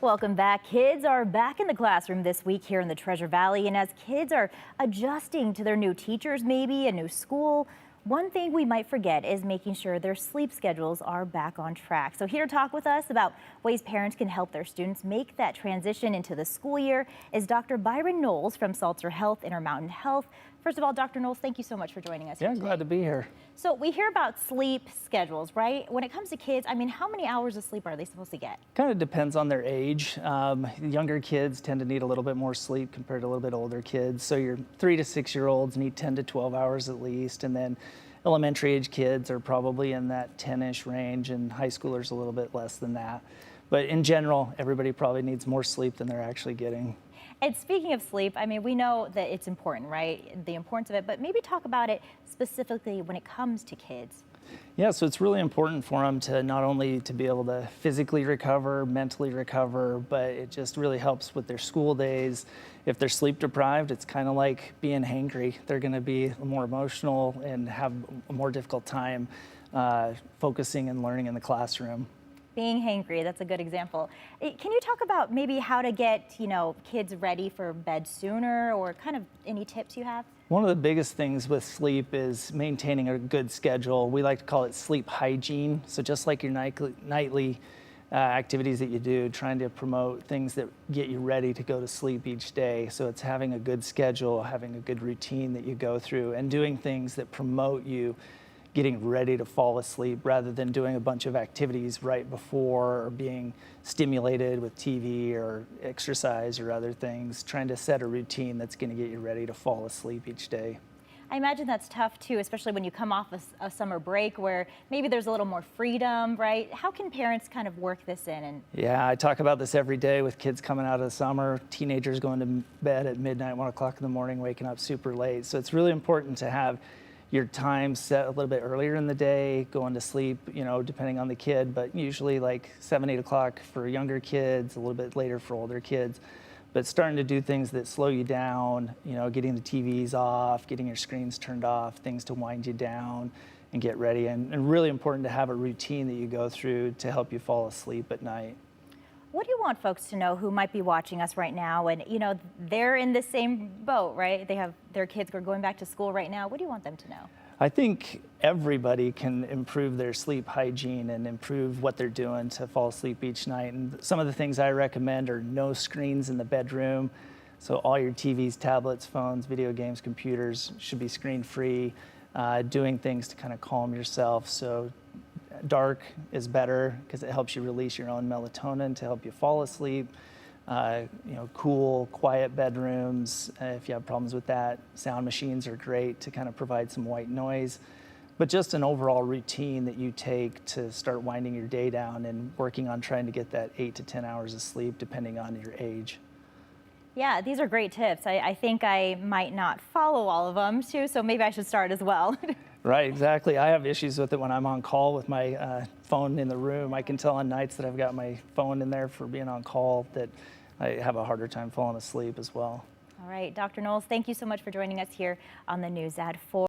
Welcome back. Kids are back in the classroom this week here in the Treasure Valley, and as kids are adjusting to their new teachers, maybe a new school, one thing we might forget is making sure their sleep schedules are back on track. So here to talk with us about ways parents can help their students make that transition into the school year is Dr. Bryon Knowles from Saltzer Health, Intermountain Health. First of all, Dr. Knowles, thank you so much for joining us. Yeah, glad to be here. So we hear about sleep schedules, right? When it comes to kids, I mean, how many hours of sleep are they supposed to get? Kind of depends on their age. Younger kids tend to need a little bit more sleep compared to a little bit older kids. So your 3 to 6 year olds need 10 to 12 hours at least. And then elementary age kids are probably in that 10-ish range, and high schoolers a little bit less than that. But in general, everybody probably needs more sleep than they're actually getting. And speaking of sleep, I mean, we know that it's important, right? The importance of it, but maybe talk about it specifically when it comes to kids. Yeah, so it's really important for them to not only to be able to physically recover, mentally recover, but it just really helps with their school days. If they're sleep deprived, it's kind of like being hangry. They're going to be more emotional and have a more difficult time focusing and learning in the classroom. Being hangry, that's a good example. Can you talk about maybe how to get, kids ready for bed sooner, or kind of any tips you have? One of the biggest things with sleep is maintaining a good schedule. We like to call it sleep hygiene. So just like your nightly activities that you do, trying to promote things that get you ready to go to sleep each day. So it's having a good schedule, having a good routine that you go through, and doing things that promote you getting ready to fall asleep rather than doing a bunch of activities right before or being stimulated with TV or exercise or other things, trying to set a routine that's going to get you ready to fall asleep each day. I imagine that's tough too, especially when you come off a summer break where maybe there's a little more freedom, right? How can parents kind of work this in? Yeah, I talk about this every day with kids coming out of the summer, teenagers going to bed at midnight, 1 o'clock in the morning, waking up super late. So it's really important to have your time set a little bit earlier in the day, going to sleep, depending on the kid, but usually like 7, 8 o'clock for younger kids, a little bit later for older kids. But starting to do things that slow you down, getting the TVs off, getting your screens turned off, things to wind you down and get ready. And really important to have a routine that you go through to help you fall asleep at night. What do you want folks to know who might be watching us right now and, they're in the same boat, right? They have their kids are going back to school right now. What do you want them to know? I think everybody can improve their sleep hygiene and improve what they're doing to fall asleep each night. And some of the things I recommend are no screens in the bedroom. So all your TVs, tablets, phones, video games, computers should be screen free. Doing things to kind of calm yourself. So dark is better because it helps you release your own melatonin to help you fall asleep. Cool, quiet bedrooms, if you have problems with that. Sound machines are great to kind of provide some white noise. But just an overall routine that you take to start winding your day down and working on trying to get that 8 to 10 hours of sleep depending on your age. Yeah, these are great tips. I think I might not follow all of them too, so maybe I should start as well. Right, exactly. I have issues with it when I'm on call with my phone in the room. I can tell on nights that I've got my phone in there for being on call that I have a harder time falling asleep as well. All right, Dr. Knowles, thank you so much for joining us here on the News at 4.